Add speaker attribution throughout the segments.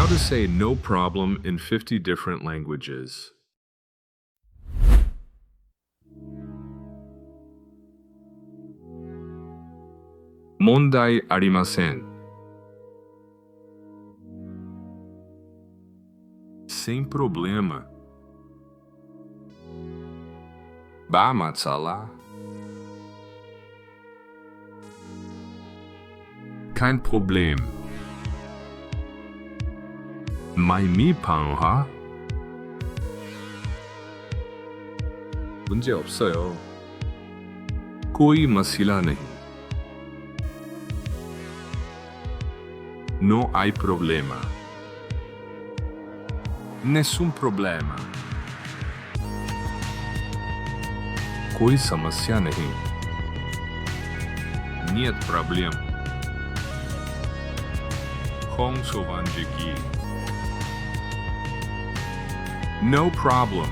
Speaker 1: How to say no problem in 50 different languages. Mondai arimasen. Sem problema. Ba matsala. Kein Problem. Mai panha? 문제 없어요. कोई मसला नहीं. No hay problema. Nessun problema. कोई समस्या नहीं. Нет проблем. Không sovanjiki. No problem.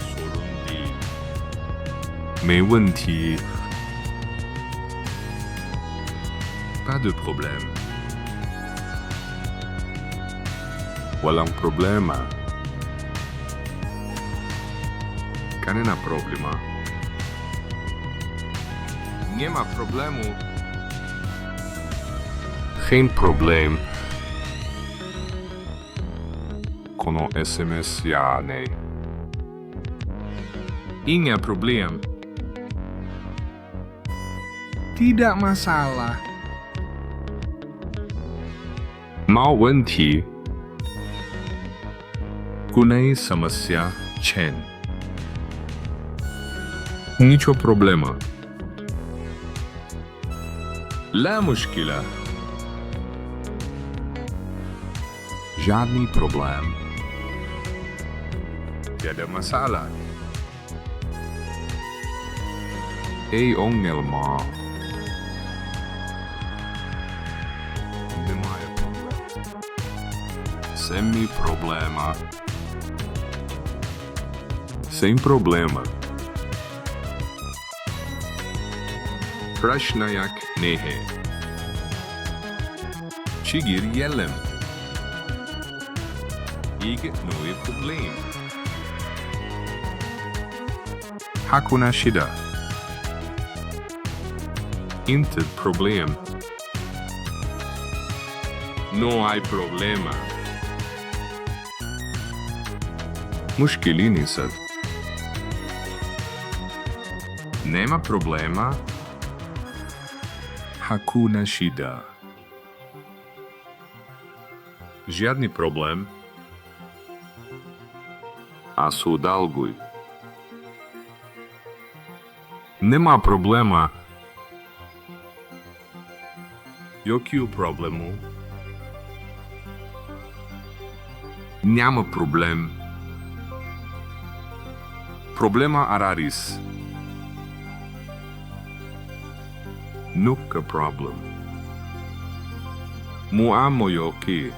Speaker 1: Sorun değil. 没问题. Pas de problème. Walang problema. Kanina problema. Nie ma problemu. Geen probleem. Kono SMS ja, nee. Inga problem. Tidak masalah. Mau 问题. Kunai samasya chen. Nicio problema. La mushkila. Žádný problém. Tiada masalah. Ei ongelma. Немає проблем. Semi problema. Sem problema. Prashnayak nehe. Chigir yellem. Ik nooie probleem. Hakuna shida. Inte probleem. No hay problema. Mushkilini sad. Nema problema. Hakuna shida. Žádný problém. Asudalguj. Nема problema. Який проблему? Няма проблем. Problema araris. Nunca problem. Muamoyoki.